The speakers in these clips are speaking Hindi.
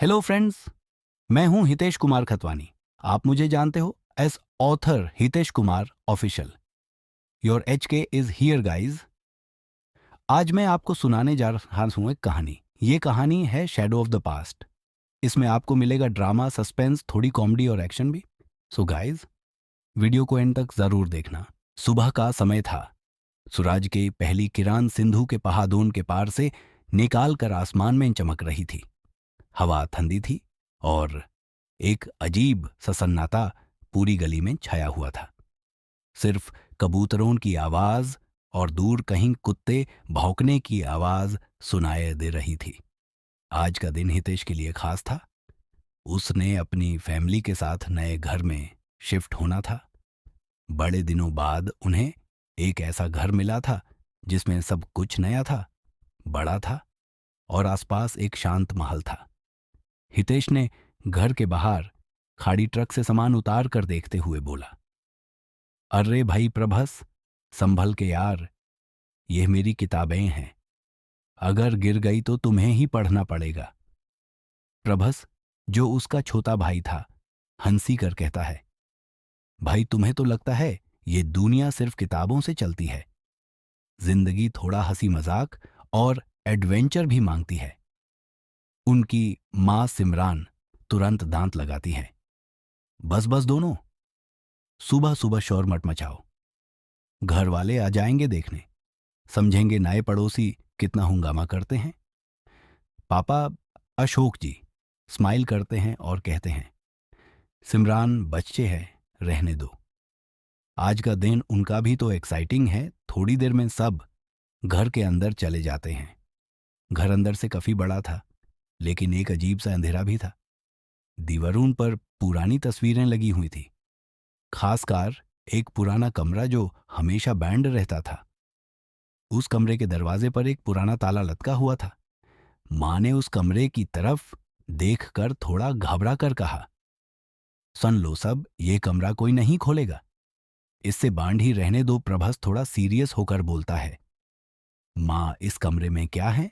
हेलो फ्रेंड्स, मैं हूं हितेश कुमार खतवानी। आप मुझे जानते हो as author Hitesh Kumar official. Your H K is here guys. आज मैं आपको सुनाने जा रहा हूं एक कहानी। ये कहानी है शैडो ऑफ द पास्ट। इसमें आपको मिलेगा ड्रामा, सस्पेंस, थोड़ी कॉमेडी और एक्शन भी। सो गाइज, वीडियो को एंड तक जरूर देखना। सुबह का समय था। सूरज की पहली किरण सिंधु के पहाड़ों के पार से निकाल कर आसमान में चमक रही थी। हवा ठंडी थी और एक अजीब सा सन्नाटा पूरी गली में छाया हुआ था। सिर्फ कबूतरों की आवाज और दूर कहीं कुत्ते भौंकने की आवाज सुनाई दे रही थी। आज का दिन हितेश के लिए खास था। उसने अपनी फैमिली के साथ नए घर में शिफ्ट होना था। बड़े दिनों बाद उन्हें एक ऐसा घर मिला था जिसमें सब कुछ नया था, बड़ा था और आसपास एक शांत महल था। हितेश ने घर के बाहर खाड़ी ट्रक से सामान उतार कर देखते हुए बोला, अरे भाई प्रभस, संभल के यार, ये मेरी किताबें हैं। अगर गिर गई तो तुम्हें ही पढ़ना पड़ेगा। प्रभस, जो उसका छोटा भाई था, हंसी कर कहता है, भाई तुम्हें तो लगता है ये दुनिया सिर्फ किताबों से चलती है। जिंदगी थोड़ा हंसी मजाक और एडवेंचर भी मांगती है। उनकी मां सिमरान तुरंत दांत लगाती है, बस बस दोनों, सुबह सुबह शोर मत मचाओ। घर वाले आ जाएंगे देखने, समझेंगे नए पड़ोसी कितना हंगामा करते हैं। पापा अशोक जी स्माइल करते हैं और कहते हैं, सिमरान बच्चे हैं, रहने दो। आज का दिन उनका भी तो एक्साइटिंग है। थोड़ी देर में सब घर के अंदर चले जाते हैं। घर अंदर से काफी बड़ा था, लेकिन एक अजीब सा अंधेरा भी था। दीवारों पर पुरानी तस्वीरें लगी हुई थी, खासकर एक पुराना कमरा जो हमेशा बैंड रहता था। उस कमरे के दरवाजे पर एक पुराना ताला लटका हुआ था। मां ने उस कमरे की तरफ देखकर थोड़ा घबरा कर कहा, सुन लो सब, ये कमरा कोई नहीं खोलेगा, इससे बांध ही रहने दो। प्रभास थोड़ा सीरियस होकर बोलता है, मां इस कमरे में क्या है?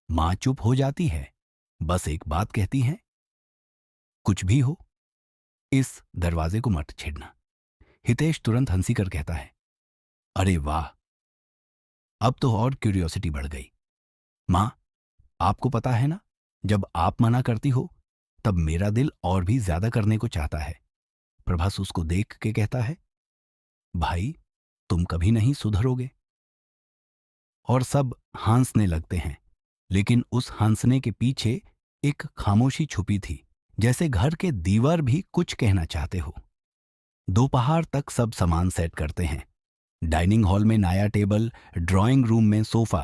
मां चुप हो जाती है, बस एक बात कहती है, कुछ भी हो, इस दरवाजे को मत छेड़ना। हितेश तुरंत हंसी कर कहता है, अरे वाह, अब तो और क्यूरियोसिटी बढ़ गई। मां, आपको पता है ना, जब आप मना करती हो तब मेरा दिल और भी ज्यादा करने को चाहता है। प्रभास उसको देख के कहता है, भाई तुम कभी नहीं सुधरोगे। और सब हंसने लगते हैं, लेकिन उस हंसने के पीछे एक खामोशी छुपी थी, जैसे घर के दीवार भी कुछ कहना चाहते हो। दोपहर तक सब सामान सेट करते हैं। डाइनिंग हॉल में नया टेबल, ड्राइंग रूम में सोफा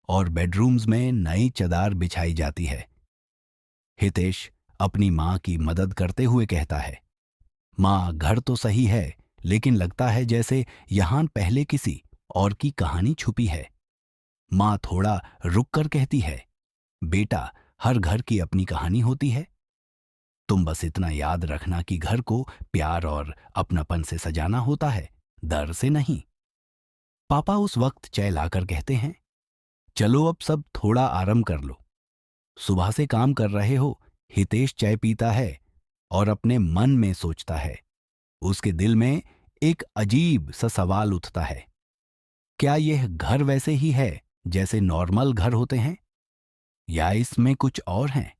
और बेडरूम्स में नई चादर बिछाई जाती है। हितेश अपनी मां की मदद करते हुए कहता है, मां घर तो सही है, लेकिन लगता है जैसे यहां पहले किसी और की कहानी छुपी है। मां थोड़ा रुक कर कहती है, बेटा हर घर की अपनी कहानी होती है। तुम बस इतना याद रखना कि घर को प्यार और अपनापन से सजाना होता है, डर से नहीं। पापा उस वक्त चाय लाकर कहते हैं, चलो अब सब थोड़ा आराम कर लो। सुबह से काम कर रहे हो। हितेश चाय पीता है और अपने मन में सोचता है। उसके दिल में एक अजीब सा सवाल उठता है, क्या यह घर वैसे ही है जैसे नॉर्मल घर होते हैं, या इसमें कुछ और है?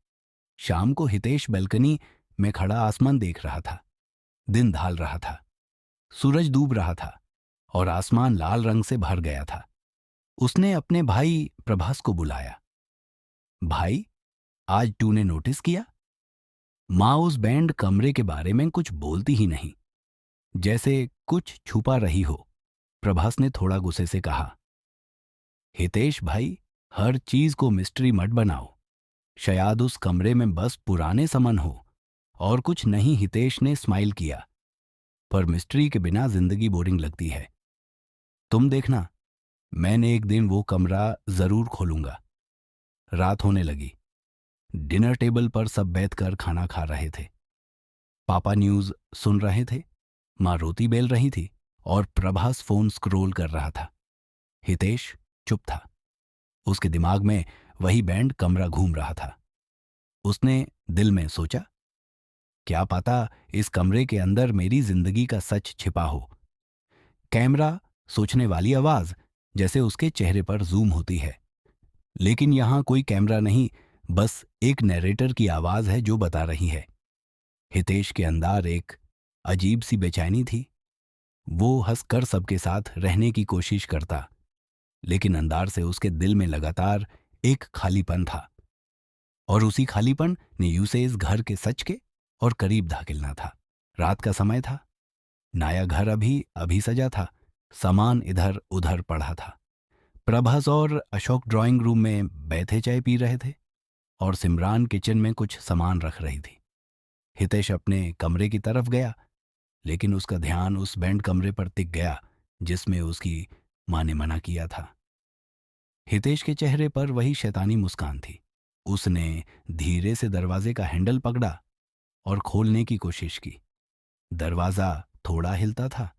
शाम को हितेश बालकनी में खड़ा आसमान देख रहा था। दिन ढल रहा था, सूरज डूब रहा था और आसमान लाल रंग से भर गया था। उसने अपने भाई प्रभास को बुलाया, भाई आज तूने नोटिस किया? मां उस बैंड कमरे के बारे में कुछ बोलती ही नहीं, जैसे कुछ छुपा रही हो। प्रभास ने थोड़ा गुस्से से कहा, हितेश भाई, हर चीज को मिस्ट्री मत बनाओ। शायद उस कमरे में बस पुराने सामान हो और कुछ नहीं। हितेश ने स्माइल किया, पर मिस्ट्री के बिना जिंदगी बोरिंग लगती है। तुम देखना, मैंने एक दिन वो कमरा जरूर खोलूंगा। रात होने लगी। डिनर टेबल पर सब बैठकर खाना खा रहे थे। पापा न्यूज सुन रहे थे, मां रोटी बेल रही थी और प्रभास फोन स्क्रॉल कर रहा था। हितेश चुप था। उसके दिमाग में वही बैंड कमरा घूम रहा था। उसने दिल में सोचा, क्या पता इस कमरे के अंदर मेरी जिंदगी का सच छिपा हो। कैमरा, सोचने वाली आवाज, जैसे उसके चेहरे पर जूम होती है। लेकिन यहां कोई कैमरा नहीं, बस एक नैरेटर की आवाज है जो बता रही है। हितेश के अंदर एक अजीब सी बेचैनी थी। वो हंसकर सबके साथ रहने की कोशिश करता, लेकिन अंदर से उसके दिल में लगातार एक खालीपन था। और उसी खालीपन ने उसे इस घर के सच के और करीब धकेलना था। रात का समय था। नया घर अभी अभी सजा था। सामान इधर उधर पड़ा था। प्रभास और अशोक ड्राइंग रूम में बैठे चाय पी रहे थे और सिमरान किचन में कुछ सामान रख रही थी। हितेश अपने कमरे की तरफ गया, लेकिन उसका ध्यान उस बैंड कमरे पर टिक गया जिसमें उसकी माँ ने मना किया था। हितेश के चेहरे पर वही शैतानी मुस्कान थी। उसने धीरे से दरवाजे का हैंडल पकड़ा और खोलने की कोशिश की। दरवाजा थोड़ा हिलता था,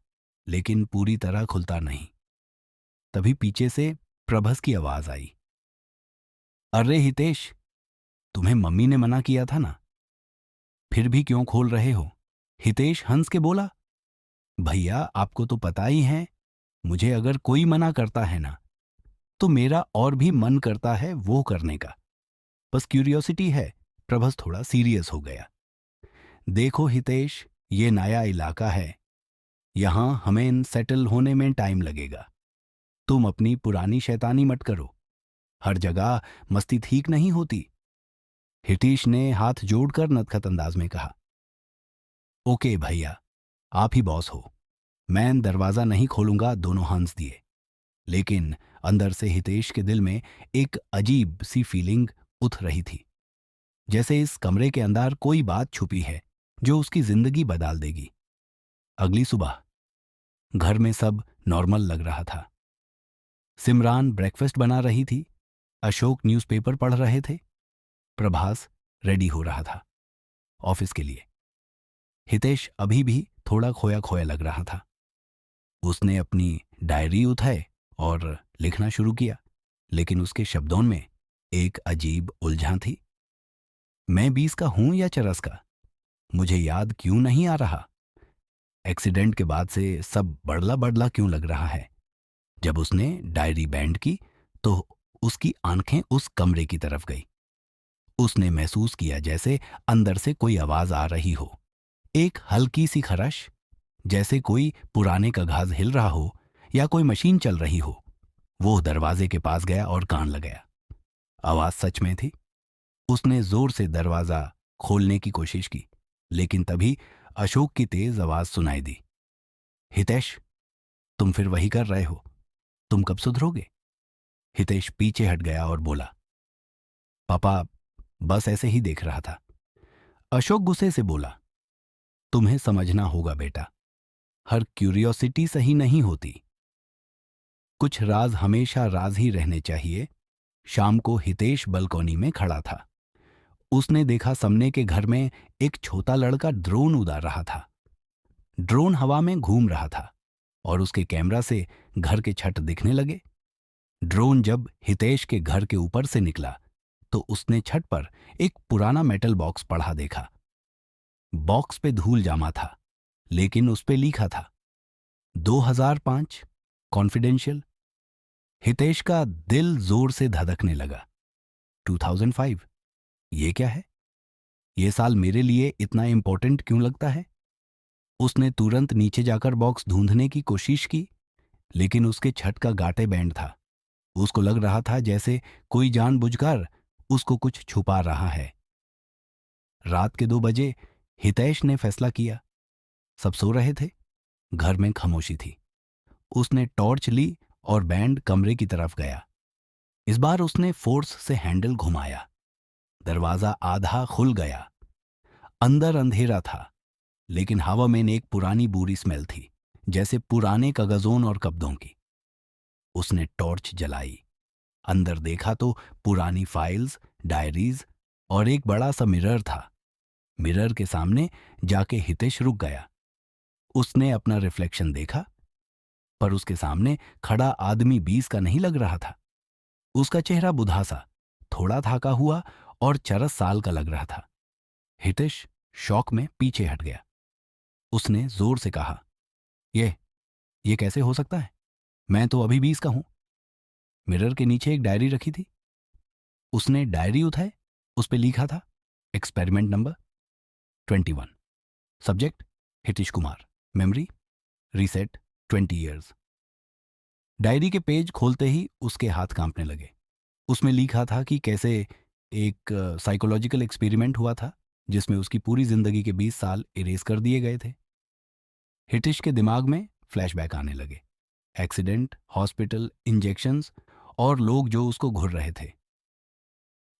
लेकिन पूरी तरह खुलता नहीं। तभी पीछे से प्रभस की आवाज आई, अरे हितेश, तुम्हें मम्मी ने मना किया था ना, फिर भी क्यों खोल रहे हो? हितेश हंस के बोला, भैया आपको तो पता ही है, मुझे अगर कोई मना करता है ना, तो मेरा और भी मन करता है वो करने का। बस क्यूरियोसिटी है। प्रभस थोड़ा सीरियस हो गया। देखो हितेश, ये नया इलाका है, यहां हमें सेटल होने में टाइम लगेगा। तुम अपनी पुरानी शैतानी मत करो। हर जगह मस्ती ठीक नहीं होती। हितेश ने हाथ जोड़कर नटखट अंदाज में कहा, ओके भैया, आप ही बॉस हो, मैं दरवाजा नहीं खोलूंगा। दोनों हंस दिए, लेकिन अंदर से हितेश के दिल में एक अजीब सी फीलिंग उठ रही थी, जैसे इस कमरे के अंदर कोई बात छुपी है जो उसकी जिंदगी बदल देगी। अगली सुबह घर में सब नॉर्मल लग रहा था। सिमरान ब्रेकफास्ट बना रही थी, अशोक न्यूज़पेपर पढ़ रहे थे, प्रभास रेडी हो रहा था ऑफिस के लिए। हितेश अभी भी थोड़ा खोया खोया लग रहा था। उसने अपनी डायरी उठाई और लिखना शुरू किया, लेकिन उसके शब्दों में एक अजीब उलझन थी। मैं 20 का हूं या चरस का, मुझे याद क्यों नहीं आ रहा। एक्सीडेंट के बाद से सब बड़ला बड़ला क्यों लग रहा है। जब उसने डायरी बैंड की तो उसकी आंखें उस कमरे की तरफ गई। उसने महसूस किया जैसे अंदर से कोई आवाज आ रही हो, एक हल्की सी खरश, जैसे कोई पुराने का घास हिल रहा हो या कोई मशीन चल रही हो। वो दरवाजे के पास गया और कान लगाया। आवाज सच में थी। उसने जोर से दरवाजा खोलने की कोशिश की, लेकिन तभी अशोक की तेज आवाज सुनाई दी, हितेश, तुम फिर वही कर रहे हो, तुम कब सुधरोगे? हितेश पीछे हट गया और बोला, पापा, बस ऐसे ही देख रहा था। अशोक गुस्से से बोला, तुम्हें समझना होगा बेटा, हर क्यूरियोसिटी सही नहीं होती। कुछ राज हमेशा राज ही रहने चाहिए। शाम को हितेश बालकनी में खड़ा था। उसने देखा सामने के घर में एक छोटा लड़का ड्रोन उड़ा रहा था। ड्रोन हवा में घूम रहा था और उसके कैमरा से घर के छत दिखने लगे। ड्रोन जब हितेश के घर के ऊपर से निकला तो उसने छत पर एक पुराना मेटल बॉक्स पड़ा देखा। बॉक्स पे धूल जमा था, लेकिन उस पे लिखा था 2005 कॉन्फिडेंशियल। हितेश का दिल जोर से धड़कने लगा। 2005, ये क्या है? ये साल मेरे लिए इतना इंपॉर्टेंट क्यों लगता है? उसने तुरंत नीचे जाकर बॉक्स ढूंढने की कोशिश की, लेकिन उसके छत का गाटे बैंड था। उसको लग रहा था जैसे कोई जानबूझकर उसको कुछ छुपा रहा है। रात के 2 बजे हितेश ने फैसला किया। सब सो रहे थे, घर में खामोशी थी। उसने टॉर्च ली और बैंड कमरे की तरफ गया। इस बार उसने फोर्स से हैंडल घुमाया। दरवाजा आधा खुल गया। अंदर अंधेरा था, लेकिन हवा में एक पुरानी बुरी स्मेल थी, जैसे पुराने कागजों और कपड़ों की। उसने टॉर्च जलाई। अंदर देखा तो पुरानी फाइल्स, डायरीज और एक बड़ा सा मिरर था। मिरर के सामने जाके हितेश रुक गया। उसने अपना रिफ्लेक्शन देखा, पर उसके सामने खड़ा आदमी 20 का नहीं लग रहा था। उसका चेहरा बुढ़ा सा, थोड़ा थाका हुआ और चरस साल का लग रहा था। हितेश शॉक में पीछे हट गया। उसने जोर से कहा, ये कैसे हो सकता है? मैं तो अभी 20 का हूं। मिरर के नीचे एक डायरी रखी थी। उसने डायरी उठाई। उस पर लिखा था experiment number 21, subject Hitesh Kumar, memory reset 20 years. Diary के पेज खोलते ही उसके हाथ कांपने लगे। उसमें लिखा था कि कैसे एक साइकोलॉजिकल एक्सपेरिमेंट हुआ था जिसमें उसकी पूरी जिंदगी के 20 साल इरेज कर दिए गए थे। हितेश के दिमाग में फ्लैशबैक आने लगे, एक्सीडेंट, हॉस्पिटल, इंजेक्शंस और लोग जो उसको घूर रहे थे।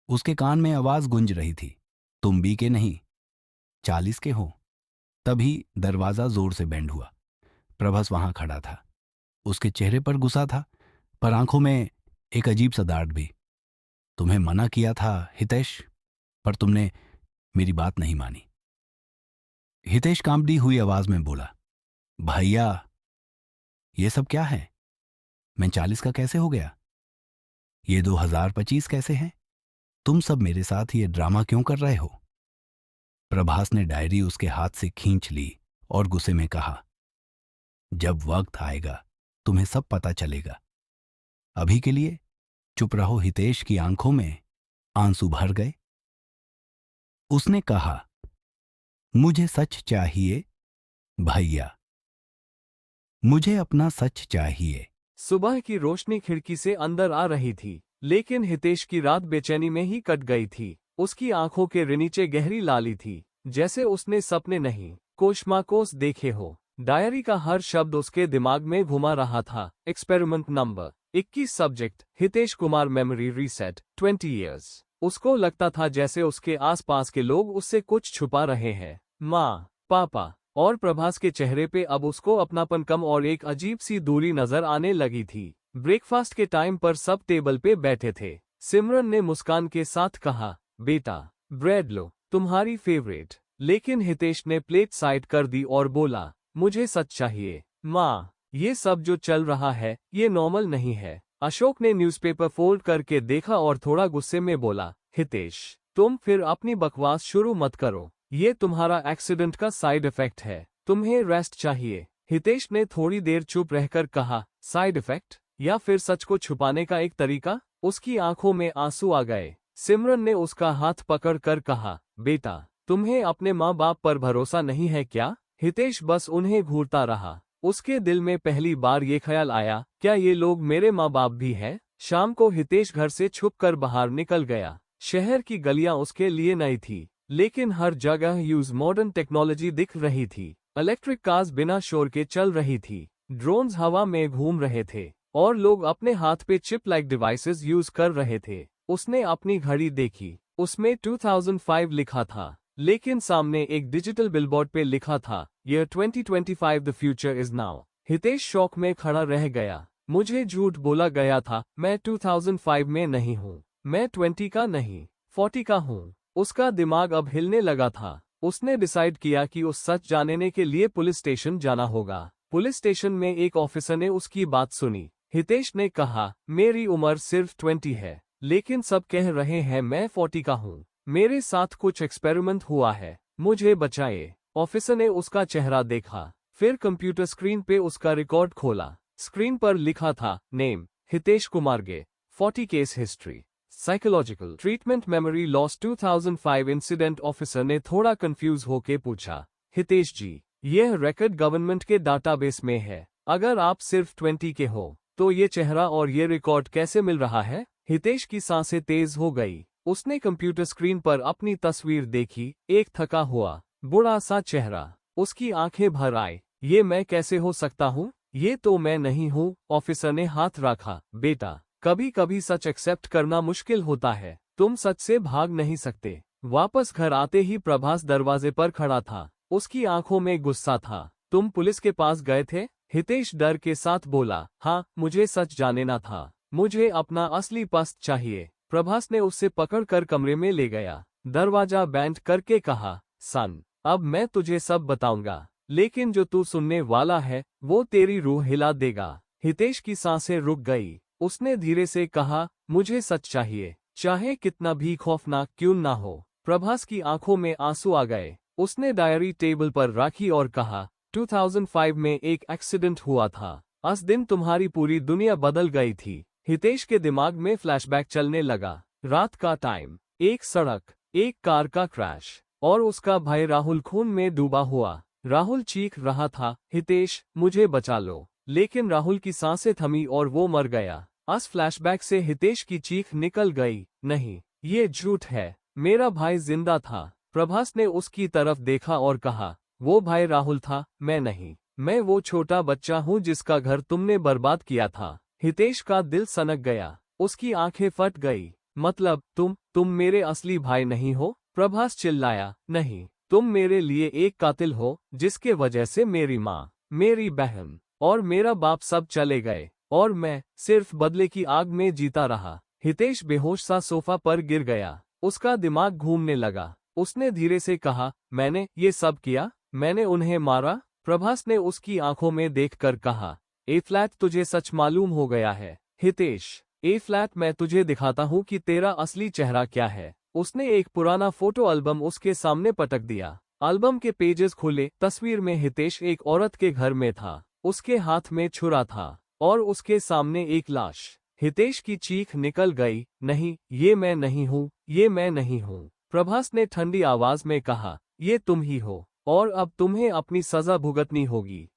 उसके कान में आवाज गूंज रही थी, तुम भी के नहीं, 40 के हो। तभी दरवाजा जोर से बैंड हुआ। प्रभास वहां खड़ा था। उसके चेहरे पर गुस्सा था, पर आंखों में एक अजीब सा डांट भी। तुम्हें मना किया था हितेश, पर तुमने मेरी बात नहीं मानी। हितेश कांपती हुई आवाज में बोला, भैया ये सब क्या है? मैं 40 का कैसे हो गया? ये 2025 कैसे है? तुम सब मेरे साथ ये ड्रामा क्यों कर रहे हो? प्रभास ने डायरी उसके हाथ से खींच ली और गुस्से में कहा, जब वक्त आएगा तुम्हें सब पता चलेगा। अभी के लिए चुप रहो। हितेश की आंखों में आंसू भर गए। उसने कहा, मुझे सच चाहिए भैया, मुझे अपना सच चाहिए। सुबह की रोशनी खिड़की से अंदर आ रही थी, लेकिन हितेश की रात बेचैनी में ही कट गई थी। उसकी आंखों के नीचे गहरी लाली थी, जैसे उसने सपने नहीं कोशमाकोश देखे हो। डायरी का हर शब्द उसके दिमाग में घुमा रहा था। Experiment number 21, subject Hitesh Kumar, memory reset 20 years. उसको लगता था जैसे उसके आसपास के लोग उससे कुछ छुपा रहे हैं। माँ, पापा और प्रभास के चेहरे पे अब उसको अपनापन कम और एक अजीब सी दूरी नजर आने लगी थी। ब्रेकफास्ट के टाइम पर सब टेबल पे बैठे थे। सिमरन ने मुस्कान के साथ कहा, बेटा ब्रेड लो, तुम्हारी फेवरेट। लेकिन हितेश ने प्लेट साइड कर दी और बोला, मुझे सच चाहिए माँ, ये सब जो चल रहा है ये नॉर्मल नहीं है। अशोक ने न्यूज़पेपर फोल्ड करके देखा और थोड़ा गुस्से में बोला, हितेश तुम फिर अपनी बकवास शुरू मत करो। ये तुम्हारा एक्सीडेंट का साइड इफेक्ट है, तुम्हें रेस्ट चाहिए। हितेश ने थोड़ी देर चुप रहकर कहा, साइड इफेक्ट या फिर सच को छुपाने का एक तरीका? उसकी आंखों में आंसू आ गए। सिमरन ने उसका हाथ पकड़ कर कहा, बेटा तुम्हें अपने माँ बाप पर भरोसा नहीं है क्या? हितेश बस उन्हें घूरता रहा। उसके दिल में पहली बार ये ख्याल आया, क्या ये लोग मेरे माँ बाप भी हैं? शाम को हितेश घर से छुपकर बाहर निकल गया। शहर की गलियां उसके लिए नई थी, लेकिन हर जगह यूज मॉडर्न टेक्नोलॉजी दिख रही थी। इलेक्ट्रिक कार्स बिना शोर के चल रही थी, ड्रोन्स हवा में घूम रहे थे और लोग अपने हाथ पे चिप लाइक डिवाइसेस यूज कर रहे थे। उसने अपनी घड़ी देखी, उसमें 2005 लिखा था, लेकिन सामने एक डिजिटल बिलबोर्ड पे लिखा था, Year 2025, the future is now. Hitesh शौक में खड़ा रह गया। मुझे झूठ बोला गया था, मैं 2005 में नहीं हूँ, मैं 20 का नहीं 40 का हूँ। उसका दिमाग अब हिलने लगा था। उसने डिसाइड किया कि उस सच जानने के लिए पुलिस स्टेशन जाना होगा। पुलिस स्टेशन में एक ऑफिसर ने उसकी बात सुनी। हितेश ने कहा, मेरी उम्र सिर्फ 20 है, लेकिन सब कह रहे हैं मैं 40 का हूँ। मेरे साथ कुछ एक्सपेरिमेंट हुआ है, मुझे बचाइए। ऑफिसर ने उसका चेहरा देखा, फिर कंप्यूटर स्क्रीन पे उसका रिकॉर्ड खोला। स्क्रीन पर लिखा था, नेम हितेश कुमार गे, 40 case history, psychological treatment, memory loss 2005 incident. Officer ने थोड़ा कंफ्यूज होके पूछा, हितेश जी, यह रिकॉर्ड गवर्नमेंट के डाटाबेस में है, अगर आप सिर्फ 20 के हो तो ये चेहरा और ये रिकॉर्ड कैसे मिल रहा है? हितेश की सांसें तेज हो गई। उसने कंप्यूटर स्क्रीन पर अपनी तस्वीर देखी, एक थका हुआ बूढ़ा सा चेहरा। उसकी आंखें भर आई। ये मैं कैसे हो सकता हूँ? ये तो मैं नहीं हूँ। ऑफिसर ने हाथ रखा, बेटा कभी कभी सच एक्सेप्ट करना मुश्किल होता है, तुम सच से भाग नहीं सकते। वापस घर आते ही प्रभास दरवाजे पर खड़ा था। उसकी आंखों में गुस्सा था। तुम पुलिस के पास गए थे? हितेश डर के साथ बोला, हाँ, मुझे सच जानना था, मुझे अपना असली पस्त चाहिए। प्रभास ने उससे पकड़कर कमरे में ले गया, दरवाजा बैंड करके कहा, सन, अब मैं तुझे सब बताऊंगा, लेकिन जो तू सुनने वाला है वो तेरी रूह हिला देगा। हितेश की सांसें रुक गई। उसने धीरे से कहा, मुझे सच चाहिए, चाहे कितना भी खौफनाक क्यों ना हो। प्रभास की आंखों में आंसू आ गए। उसने डायरी टेबल पर रखी और कहा, 2005 में एक एक्सीडेंट हुआ था। उस दिन तुम्हारी पूरी दुनिया बदल गई थी। हितेश के दिमाग में फ्लैशबैक चलने लगा। रात का टाइम, एक सड़क, एक कार का क्रैश, और उसका भाई राहुल खून में डूबा हुआ। राहुल चीख रहा था, हितेश, मुझे बचा लो। लेकिन राहुल की सांसें थमी और वो मर गया। उस फ्लैशबैक से हितेश की चीख निकल गई, नहीं, ये झूठ है, मेरा भाई जिंदा था। प्रभास ने उसकी तरफ देखा और कहा, वो भाई राहुल था, मैं नहीं। मैं वो छोटा बच्चा हूँ जिसका घर तुमने बर्बाद किया था। हितेश का दिल सनक गया। उसकी आंखें फट गई। मतलब तुम मेरे असली भाई नहीं हो? प्रभास चिल्लाया, नहीं, तुम मेरे लिए एक कातिल हो, जिसके वजह से मेरी माँ, मेरी बहन और मेरा बाप सब चले गए, और मैं सिर्फ बदले की आग में जीता रहा। हितेश बेहोश सा सोफा पर गिर गया। उसका दिमाग घूमने लगा। उसने धीरे से कहा, मैंने ये सब किया? मैंने उन्हें मारा? प्रभास ने उसकी आंखों में देखकर कहा, ए फ्लैट, तुझे सच मालूम हो गया है। हितेश, ए फ्लैट, मैं तुझे दिखाता हूँ कि तेरा असली चेहरा क्या है। उसने एक पुराना फोटो एल्बम उसके सामने पटक दिया। एल्बम के पेजेस खुले। तस्वीर में हितेश एक औरत के घर में था। उसके हाथ में छुरा था और उसके सामने एक लाश। हितेश की चीख निकल गई, नहीं, ये मैं नहीं हूँ, ये मैं नहीं हूँ। प्रभास ने ठंडी आवाज में कहा, ये तुम ही हो, और अब तुम्हें अपनी सजा भुगतनी होगी।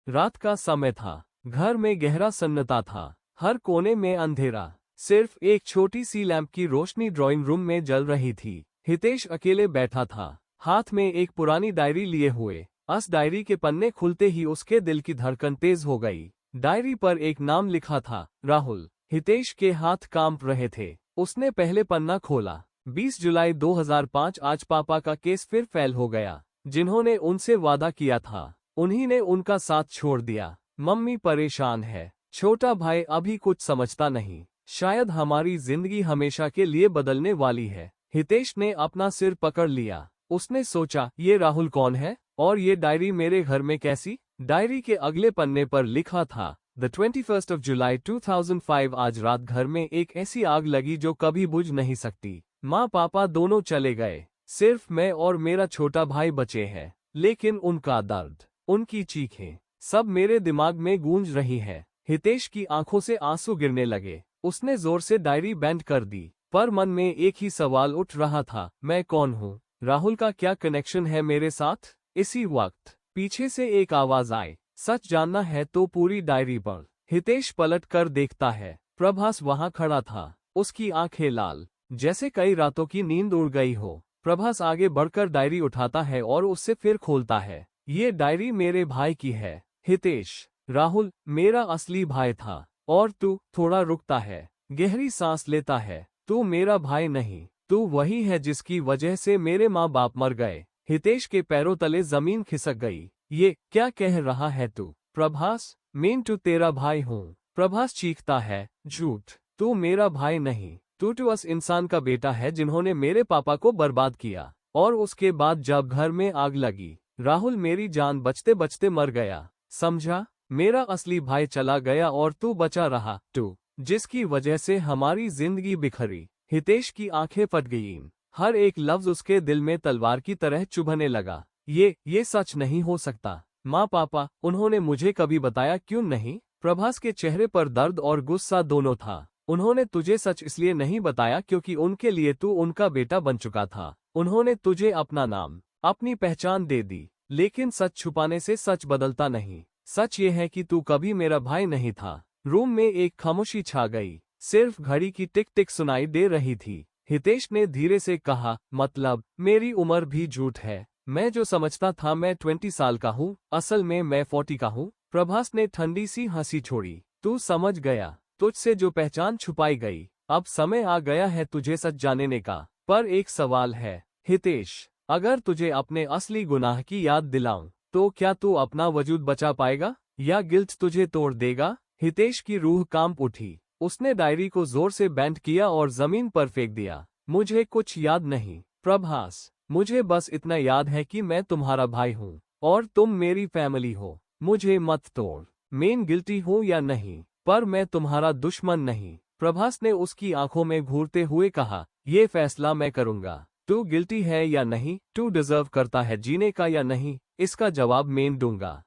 रात का समय था। घर में गहरा सन्नाटा था। हर कोने में अंधेरा। सिर्फ एक छोटी सी लैंप की रोशनी ड्राइंग रूम में जल रही थी। हितेश अकेले बैठा था, हाथ में एक पुरानी डायरी लिए हुए। उस डायरी के पन्ने खुलते ही उसके दिल की धड़कन तेज हो गई। डायरी पर एक नाम लिखा था, राहुल। हितेश के हाथ कांप रहे थे। उसने पहले पन्ना खोला। 20 जुलाई 2005। आज पापा का केस फिर फेल हो गया। जिन्होंने उनसे वादा किया था, उन्हीं ने उनका साथ छोड़ दिया। मम्मी परेशान है। छोटा भाई अभी कुछ समझता नहीं। शायद हमारी जिंदगी हमेशा के लिए बदलने वाली है। हितेश ने अपना सिर पकड़ लिया। उसने सोचा, ये राहुल कौन है, और ये डायरी मेरे घर में कैसी? डायरी के अगले पन्ने पर लिखा था, The 21st of July 2005। आज रात घर में एक ऐसी आग लगी जो कभी बुझ नहीं सकती। माँ पापा दोनों चले गए। सिर्फ मैं और मेरा छोटा भाई बचे हैं। लेकिन उनका दर्द, उनकी चीखें, सब मेरे दिमाग में गूंज रही है। हितेश की आंखों से आंसू गिरने लगे। उसने जोर से डायरी बैंड कर दी, पर मन में एक ही सवाल उठ रहा था, मैं कौन हूँ? राहुल का क्या कनेक्शन है मेरे साथ? इसी वक्त पीछे से एक आवाज आई, सच जानना है तो पूरी डायरी पढ़। हितेश पलट कर देखता है। प्रभास वहां खड़ा था। उसकी आंखें लाल, जैसे कई रातों की नींद उड़ गई हो। प्रभास आगे बढ़कर डायरी उठाता है और उससे फिर खोलता है। ये डायरी मेरे भाई की है, हितेश। राहुल मेरा असली भाई था। और तू? थोड़ा रुकता है, गहरी सांस लेता है। तू मेरा भाई नहीं, तू वही है जिसकी वजह से मेरे माँ बाप मर गए। हितेश के पैरों तले जमीन खिसक गई। ये क्या कह रहा है तू? प्रभास, मैं तो तेरा भाई हूँ। प्रभास चीखता है, झूठ, तू मेरा भाई नहीं। तू तो उस इंसान का बेटा है जिन्होंने मेरे पापा को बर्बाद किया। और उसके बाद जब घर में आग लगी, राहुल मेरी जान बचते बचते मर गया। समझा? मेरा असली भाई चला गया और तू बचा रहा, तू जिसकी वजह से हमारी जिंदगी बिखरी। हितेश की आंखें फट गईं। हर एक लफ्ज उसके दिल में तलवार की तरह चुभने लगा। ये सच नहीं हो सकता। माँ पापा, उन्होंने मुझे कभी बताया क्यों नहीं? प्रभास के चेहरे पर दर्द और गुस्सा दोनों था। उन्होंने तुझे सच इसलिए नहीं बताया क्योंकि उनके लिए तू उनका बेटा बन चुका था। उन्होंने तुझे अपना नाम, अपनी पहचान दे दी। लेकिन सच छुपाने से सच बदलता नहीं। सच ये है कि तू कभी मेरा भाई नहीं था। रूम में एक खामोशी छा गई। सिर्फ घड़ी की टिक टिक सुनाई दे रही थी। हितेश ने धीरे से कहा, मतलब मेरी उम्र भी झूठ है। मैं जो समझता था मैं 20 साल का हूँ, असल में मैं 40 का हूँ। प्रभास ने ठंडी सी हंसी छोड़ी। तू समझ गया, तुझसे जो पहचान छुपाई गई। अब समय आ गया है तुझे सच जानने का। पर एक सवाल है, हितेश, अगर तुझे अपने असली गुनाह की याद दिलाऊं, तो क्या तू अपना वजूद बचा पाएगा, या गिल्ट तुझे तोड़ देगा? हितेश की रूह कांप उठी। उसने डायरी को जोर से बैंड किया और जमीन पर फेंक दिया। मुझे कुछ याद नहीं, प्रभास। मुझे बस इतना याद है कि मैं तुम्हारा भाई हूँ, और तुम मेरी फैमिली हो। मुझे मत तोड़। मैं गिल्टी हूँ या नहीं, पर मैं तुम्हारा दुश्मन नहीं। प्रभास ने उसकी आंखों में घूरते हुए कहा, ये फैसला मैं करूंगा। तू गिल्टी है या नहीं, तू डिजर्व करता है जीने का या नहीं, इसका जवाब मैं दूंगा।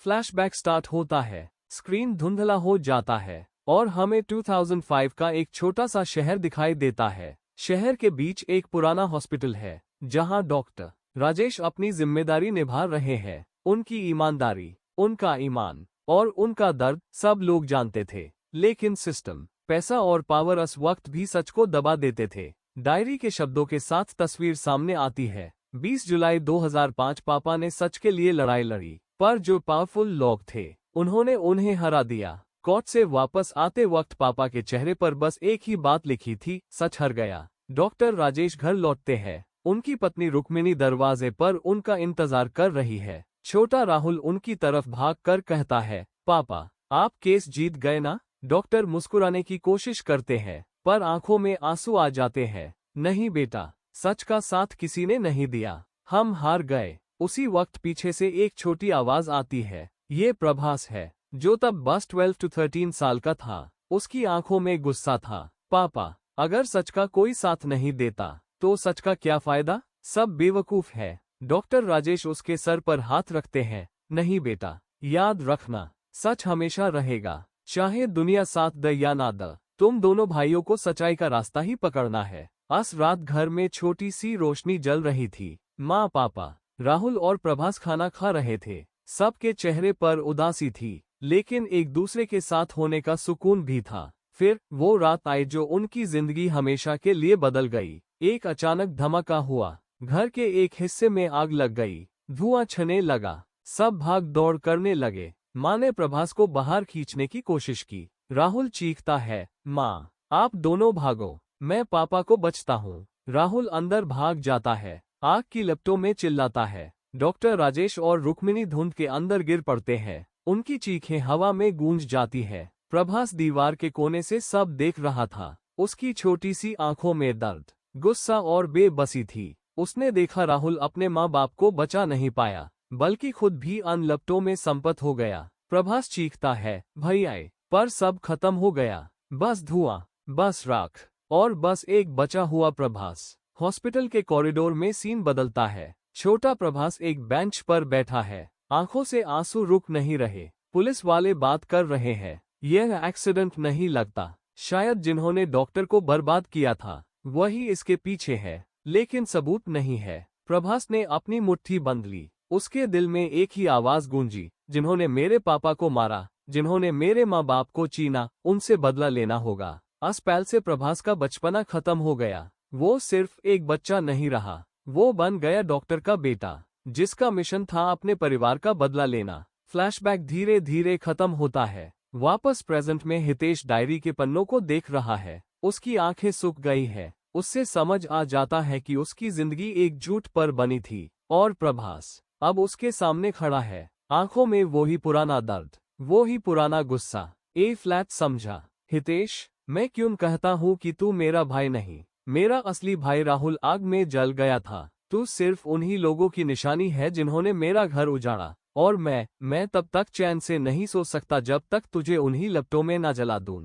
फ्लैशबैक स्टार्ट होता है, स्क्रीन धुंधला हो जाता है और हमें 2005 का एक छोटा सा शहर दिखाई देता है। शहर के बीच एक पुराना हॉस्पिटल है जहां डॉक्टर राजेश अपनी जिम्मेदारी निभा रहे हैं। उनकी ईमानदारी, उनका ईमान और उनका दर्द सब लोग जानते थे, लेकिन सिस्टम, पैसा और पावर उस वक्त भी सच को दबा देते थे। डायरी के शब्दों के साथ तस्वीर सामने आती है। 20 जुलाई 2005 पापा ने सच के लिए लड़ाई लड़ी, पर जो पावरफुल लोग थे उन्होंने उन्हें हरा दिया। कोर्ट से वापस आते वक्त पापा के चेहरे पर बस एक ही बात लिखी थी, सच हार गया। डॉक्टर राजेश घर लौटते हैं। उनकी पत्नी रुक्मिणी दरवाजे पर उनका इंतजार कर रही है। छोटा राहुल उनकी तरफ भाग कर कहता है, पापा आप केस जीत गए ना। डॉक्टर मुस्कुराने की कोशिश करते हैं पर आंखों में आंसू आ जाते हैं। नहीं बेटा, सच का साथ किसी ने नहीं दिया, हम हार गए। उसी वक्त पीछे से एक छोटी आवाज आती है। ये प्रभास है, जो तब बस 12 to 13 साल का था। उसकी आंखों में गुस्सा था। पापा, अगर सच का कोई साथ नहीं देता तो सच का क्या फायदा, सब बेवकूफ है। डॉक्टर राजेश उसके सर पर हाथ रखते हैं। नहीं बेटा, याद रखना, सच हमेशा रहेगा, चाहे दुनिया साथ दे या ना दे। तुम दोनों भाइयों को सच्चाई का रास्ता ही पकड़ना है। उस रात घर में छोटी सी रोशनी जल रही थी। माँ, पापा, राहुल और प्रभास खाना खा रहे थे। सबके चेहरे पर उदासी थी, लेकिन एक दूसरे के साथ होने का सुकून भी था। फिर वो रात आई जो उनकी जिंदगी हमेशा के लिए बदल गई। एक अचानक धमाका हुआ, घर के एक हिस्से में आग लग गई, धुआं छने लगा, सब भाग दौड़ करने लगे। माँ ने प्रभास को बाहर खींचने की कोशिश की। राहुल चीखता है, माँ आप दोनों भागो, मैं पापा को बचाता हूँ। राहुल अंदर भाग जाता है, आग की लपटों में चिल्लाता है। डॉक्टर राजेश और रुक्मिणी धुंध के अंदर गिर पड़ते हैं। उनकी चीखें हवा में गूंज जाती है। प्रभास दीवार के कोने से सब देख रहा था। उसकी छोटी सी आंखों में दर्द, गुस्सा और बेबसी थी। उसने देखा राहुल अपने माँ बाप को बचा नहीं पाया, बल्कि खुद भी अन लपटों में संपत हो गया। प्रभास चीखता है, भैया, पर सब खत्म हो गया, बस धुआं, बस राख और बस एक बचा हुआ प्रभास। हॉस्पिटल के कॉरिडोर में सीन बदलता है। छोटा प्रभास एक बेंच पर बैठा है, आंखों से आंसू रुक नहीं रहे। पुलिस वाले बात कर रहे हैं, यह एक्सीडेंट नहीं लगता, शायद जिन्होंने डॉक्टर को बर्बाद किया था वही इसके पीछे है, लेकिन सबूत नहीं है। प्रभास ने अपनी मुट्ठी बंद ली। उसके दिल में एक ही आवाज गूंजी, जिन्होंने मेरे पापा को मारा, जिन्होंने मेरे माँ बाप को चीना, उनसे बदला लेना होगा। उस पल से प्रभास का बचपना खत्म हो गया। वो सिर्फ एक बच्चा नहीं रहा, वो बन गया डॉक्टर का बेटा, जिसका मिशन था अपने परिवार का बदला लेना। फ्लैशबैक धीरे धीरे खत्म होता है। वापस प्रेजेंट में हितेश डायरी के पन्नों को देख रहा है। उसकी आंखें सूख गई है। उससे समझ आ जाता है कि उसकी जिंदगी एक झूठ पर बनी थी और प्रभास अब उसके सामने खड़ा है। आंखों में वो ही पुराना दर्द, वो ही पुराना गुस्सा। ए फ्लैट समझा, हितेश, मैं क्यों कहता हूँ कि तू मेरा भाई नहीं, मेरा असली भाई राहुल आग में जल गया था। तू सिर्फ उन्हीं लोगों की निशानी है जिन्होंने मेरा घर उजाड़ा, और मैं तब तक चैन से नहीं सो सकता जब तक तुझे उन्हीं लपटों में न जला दूं।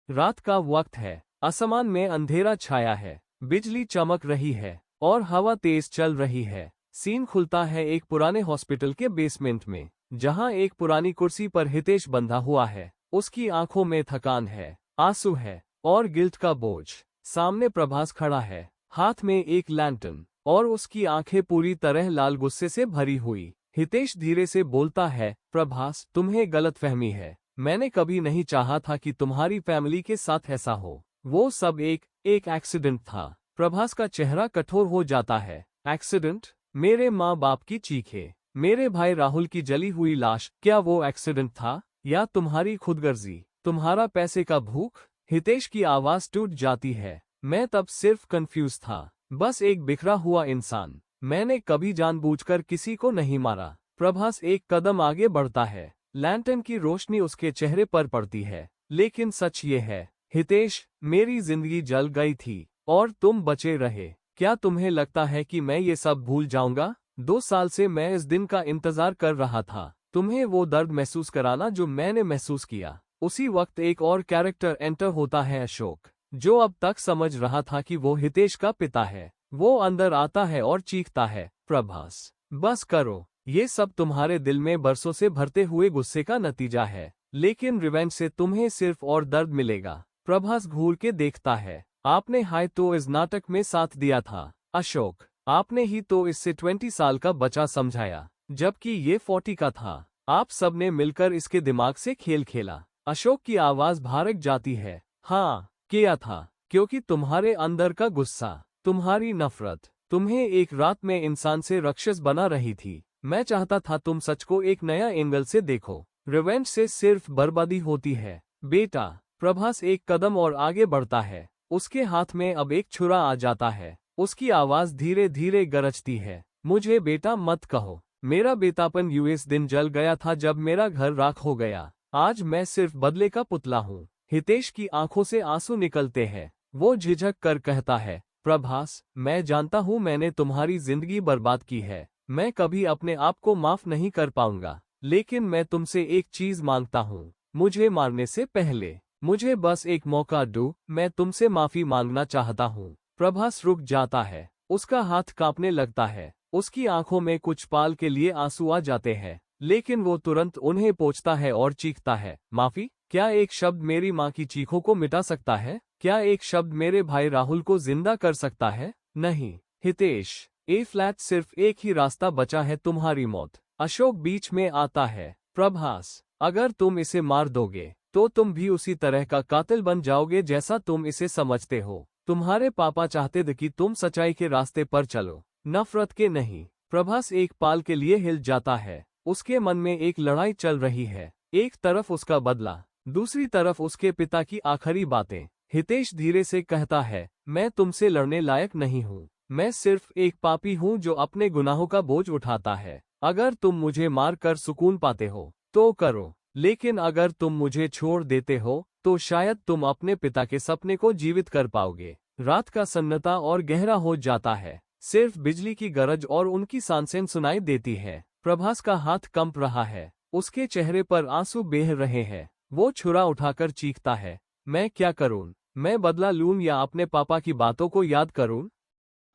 रात का वक्त है, आसमान में अंधेरा छाया है, बिजली चमक रही है और हवा तेज चल रही है। सीन खुलता है एक पुराने हॉस्पिटल के बेसमेंट में, जहां एक पुरानी कुर्सी पर हितेश बंधा हुआ है। उसकी आंखों में थकान है, आंसू है और गिल्ट का बोझ। सामने प्रभास खड़ा है, हाथ में एक लैंटर्न, और उसकी आंखें पूरी तरह लाल गुस्से से भरी हुई। हितेश धीरे से बोलता है, प्रभास, तुम्हें गलतफहमी है। मैंने कभी नहीं चाहा था कि तुम्हारी फैमिली के साथ ऐसा हो। वो सब एक एक्सीडेंट था। प्रभास का चेहरा कठोर हो जाता है। एक्सीडेंट? मेरे माँ बाप की चीखें, मेरे भाई राहुल की जली हुई लाश, क्या वो एक्सीडेंट था या तुम्हारी खुदगर्जी, तुम्हारा पैसे का भूख? हितेश की आवाज टूट जाती है। मैं तब सिर्फ कंफ्यूज था, बस एक बिखरा हुआ इंसान। मैंने कभी जानबूझकर किसी को नहीं मारा। प्रभास एक कदम आगे बढ़ता है। लैंटर्न की रोशनी उसके चेहरे पर पड़ती है। लेकिन सच ये है, हितेश, मेरी जिंदगी जल गई थी और तुम बचे रहे। क्या तुम्हें लगता है कि मैं ये सब भूल जाऊंगा? 2 साल से मैं इस दिन का इंतजार कर रहा था, तुम्हें वो दर्द महसूस कराना जो मैंने महसूस किया। उसी वक्त एक और कैरेक्टर एंटर होता है, अशोक, जो अब तक समझ रहा था कि वो हितेश का पिता है। वो अंदर आता है और चीखता है, प्रभास, बस करो, ये सब तुम्हारे दिल में बरसों से भरते हुए गुस्से का नतीजा है, लेकिन रिवेंज से तुम्हें सिर्फ और दर्द मिलेगा। प्रभास घूर के देखता है, आपने हाय तो इस नाटक में साथ दिया था अशोक, आपने ही तो इससे 20 साल का बच्चा समझाया, जबकि ये 40 का था। आप सबने मिलकर इसके दिमाग से खेल खेला। अशोक की आवाज भारक जाती है। हाँ, किया था, क्योंकि तुम्हारे अंदर का गुस्सा, तुम्हारी नफरत, तुम्हें एक रात में इंसान से राक्षस बना रही थी। मैं चाहता था तुम सच को एक नया एंगल से देखो। रिवेंज से सिर्फ बर्बादी होती है बेटा। प्रभास एक कदम और आगे बढ़ता है। उसके हाथ में अब एक छुरा आ जाता है। उसकी आवाज धीरे धीरे गरजती है, मुझे बेटा मत कहो। मेरा बेटापन यूएस दिन जल गया था जब मेरा घर राख हो गया। आज मैं सिर्फ बदले का पुतला हूँ। हितेश की आंखों से आंसू निकलते हैं। वो झिझक कर कहता है, प्रभास, मैं जानता हूँ मैंने तुम्हारी जिंदगी बर्बाद की है। मैं कभी अपने आप को माफ नहीं कर पाऊंगा, लेकिन मैं तुमसे एक चीज मांगता हूँ। मुझे मारने से पहले मुझे बस एक मौका दो। मैं तुमसे माफी मांगना चाहता हूँ। प्रभास रुक जाता है। उसका हाथ कांपने लगता है। उसकी आंखों में कुछ पाल के लिए आंसू आ जाते हैं, लेकिन वो तुरंत उन्हें पोंछता है और चीखता है, माफी? क्या एक शब्द मेरी माँ की चीखों को मिटा सकता है? क्या एक शब्द मेरे भाई राहुल को जिंदा कर सकता है? नहीं हितेश, ए फ्लैट सिर्फ एक ही रास्ता बचा है, तुम्हारी मौत। अशोक बीच में आता है, प्रभास, अगर तुम इसे मार दोगे तो तुम भी उसी तरह का कातिल बन जाओगे जैसा तुम इसे समझते हो। तुम्हारे पापा चाहते थे कि तुम सच्चाई के रास्ते पर चलो, नफरत के नहीं। प्रभास एक पाल के लिए हिल जाता है। उसके मन में एक लड़ाई चल रही है। एक तरफ उसका बदला, दूसरी तरफ उसके पिता की आखिरी बातें। हितेश धीरे से कहता है, मैं तुमसे लड़ने लायक नहीं हूँ। मैं सिर्फ एक पापी हूँ जो अपने गुनाहों का बोझ उठाता है। अगर तुम मुझे मार कर सुकून पाते हो तो करो, लेकिन अगर तुम मुझे छोड़ देते हो तो शायद तुम अपने पिता के सपने को जीवित कर पाओगे। रात का सन्नाटा और गहरा हो जाता है। सिर्फ बिजली की गरज और उनकी सांसें सुनाई देती है। प्रभास का हाथ कंप रहा है। उसके चेहरे पर आंसू बह रहे हैं। वो छुरा उठाकर चीखता है, मैं क्या करूं? मैं बदला लूं या अपने पापा की बातों को याद करूं?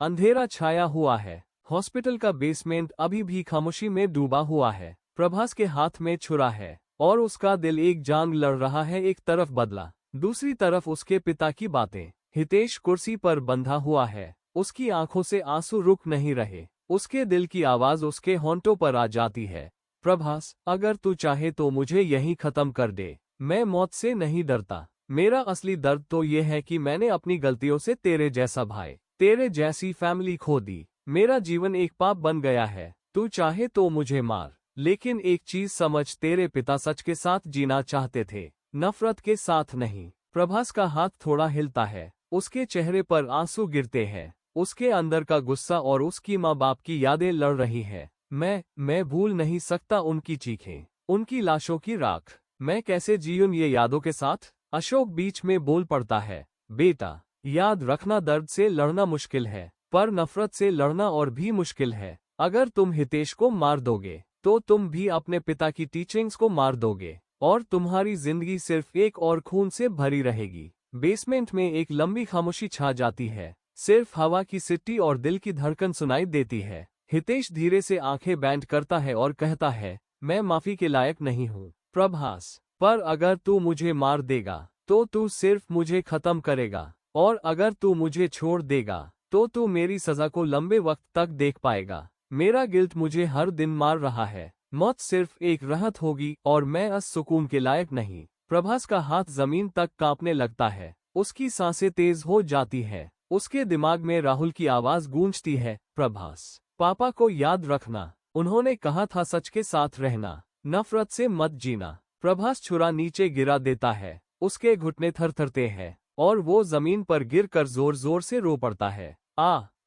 अंधेरा छाया हुआ है। हॉस्पिटल का बेसमेंट अभी भी खामोशी में डूबा हुआ है। प्रभास के हाथ में छुरा है और उसका दिल एक जंग लड़ रहा है। एक तरफ बदला, दूसरी तरफ उसके पिता की बातें। हितेश कुर्सी पर बंधा हुआ है। उसकी आंखों से आंसू रुक नहीं रहे। उसके दिल की आवाज उसके होंठों पर आ जाती है, प्रभास, अगर तू चाहे तो मुझे यहीं खत्म कर दे। मैं मौत से नहीं डरता। मेरा असली दर्द तो ये है कि मैंने अपनी गलतियों से तेरे जैसा भाई, तेरे जैसी फैमिली खो दी। मेरा जीवन एक पाप बन गया है। तू चाहे तो मुझे मार, लेकिन एक चीज समझ, तेरे पिता सच के साथ जीना चाहते थे, नफरत के साथ नहीं। प्रभास का हाथ थोड़ा हिलता है। उसके चेहरे पर आंसू गिरते हैं। उसके अंदर का गुस्सा और उसकी माँ बाप की यादें लड़ रही है। मैं भूल नहीं सकता उनकी चीखें, उनकी लाशों की राख। मैं कैसे जीऊं ये यादों के साथ? अशोक बीच में बोल पड़ता है, बेटा, याद रखना, दर्द से लड़ना मुश्किल है, पर नफरत से लड़ना और भी मुश्किल है। अगर तुम हितेश को मार दोगे तो तुम भी अपने पिता की टीचिंग्स को मार दोगे, और तुम्हारी जिंदगी सिर्फ एक और खून से भरी रहेगी। बेसमेंट में एक लंबी खामोशी छा जाती है। सिर्फ हवा की सिट्टी और दिल की धड़कन सुनाई देती है। हितेश धीरे से आंखें बैंड करता है और कहता है, मैं माफी के लायक नहीं हूँ प्रभास, पर अगर तू मुझे मार देगा तो तू सिर्फ मुझे खत्म करेगा, और अगर तू मुझे छोड़ देगा तो तू मेरी सजा को लंबे वक्त तक देख पाएगा। मेरा गिल्ट मुझे हर दिन मार रहा है। मौत सिर्फ एक राहत होगी और मैं इस सुकून के लायक नहीं। प्रभास का हाथ जमीन तक कांपने लगता है। उसकी सांसें तेज हो जाती है। उसके दिमाग में राहुल की आवाज गूंजती है, प्रभास, पापा को याद रखना, उन्होंने कहा था सच के साथ रहना, नफरत से मत जीना। प्रभास छुरा नीचे गिरा देता है। उसके घुटने थरथरते हैं और वो जमीन पर गिरकर जोर जोर से रो पड़ता है।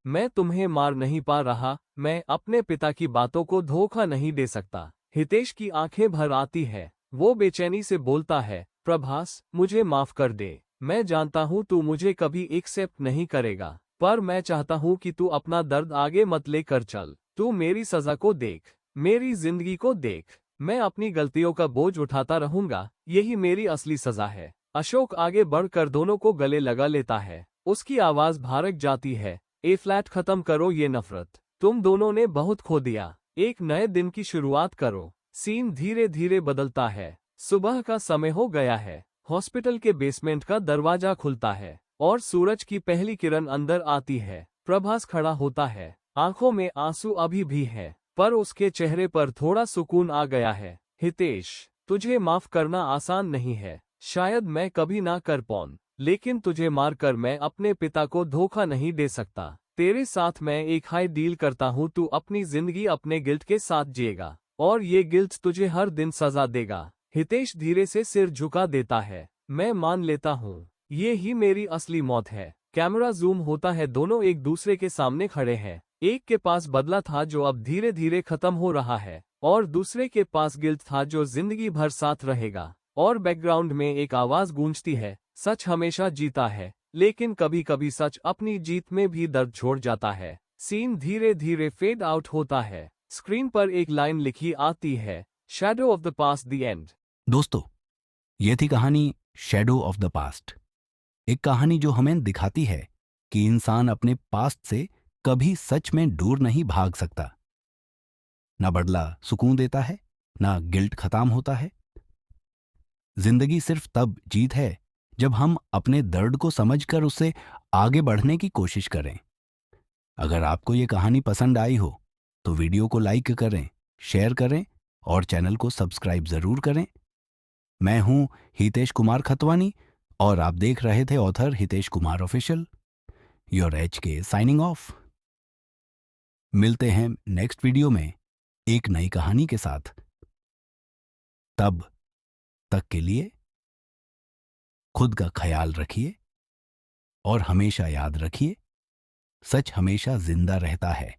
मैं तुम्हें मार नहीं पा रहा, मैं अपने पिता की बातों को धोखा नहीं दे सकता। हितेश की आंखें भर आती है। वो बेचैनी से बोलता है, प्रभास, मुझे माफ कर दे। मैं जानता हूँ तू मुझे कभी एक्सेप्ट नहीं करेगा, पर मैं चाहता हूँ कि तू अपना दर्द आगे मत लेकर चल। तू मेरी सजा को देख, मेरी जिंदगी को देख। मैं अपनी गलतियों का बोझ उठाता रहूंगा, यही मेरी असली सजा है। अशोक आगे बढ़कर दोनों को गले लगा लेता है। उसकी आवाज भारक जाती है, ए फ्लैट खत्म करो ये नफरत। तुम दोनों ने बहुत खो दिया। एक नए दिन की शुरुआत करो। सीन धीरे धीरे बदलता है। सुबह का समय हो गया है। हॉस्पिटल के बेसमेंट का दरवाजा खुलता है और सूरज की पहली किरण अंदर आती है। प्रभास खड़ा होता है। आंखों में आंसू अभी भी है, पर उसके चेहरे पर थोड़ा सुकून आ गया है। हितेश, तुझे माफ करना आसान नहीं है। शायद मैं कभी ना कर पाऊं, लेकिन तुझे मारकर मैं अपने पिता को धोखा नहीं दे सकता। तेरे साथ मैं एक हाई डील करता हूँ, तू अपनी जिंदगी अपने गिल्ट के साथ जिएगा और ये गिल्ट तुझे हर दिन सजा देगा। हितेश धीरे से सिर झुका देता है। मैं मान लेता हूँ, ये ही मेरी असली मौत है। कैमरा जूम होता है, दोनों एक दूसरे के सामने खड़े हैं। एक के पास बदला था जो अब धीरे धीरे खत्म हो रहा है और दूसरे के पास गिल्ट था जो जिंदगी भर साथ रहेगा। और बैकग्राउंड में एक आवाज गूंजती है, सच हमेशा जीता है, लेकिन कभी कभी सच अपनी जीत में भी दर्द छोड़ जाता है। सीन धीरे धीरे फेड आउट होता है। स्क्रीन पर एक लाइन लिखी आती है, shadow of the past, the end. दोस्तों, ये थी कहानी शैडो ऑफ द पास्ट। एक कहानी जो हमें दिखाती है कि इंसान अपने पास्ट से कभी सच में दूर नहीं भाग सकता। ना बदला सुकून देता है, ना गिल्ट खत्म होता है। जिंदगी सिर्फ तब जीत है जब हम अपने दर्द को समझकर उससे आगे बढ़ने की कोशिश करें। अगर आपको ये कहानी पसंद आई हो तो वीडियो को लाइक करें, शेयर करें और चैनल को सब्सक्राइब जरूर करें। मैं हूं हितेश कुमार खतवानी और आप देख रहे थे author Hitesh Kumar official. Your H के साइनिंग ऑफ। मिलते हैं नेक्स्ट वीडियो में एक नई कहानी के साथ। तब तक के लिए खुद का ख्याल रखिए और हमेशा याद रखिए, सच हमेशा जिंदा रहता है।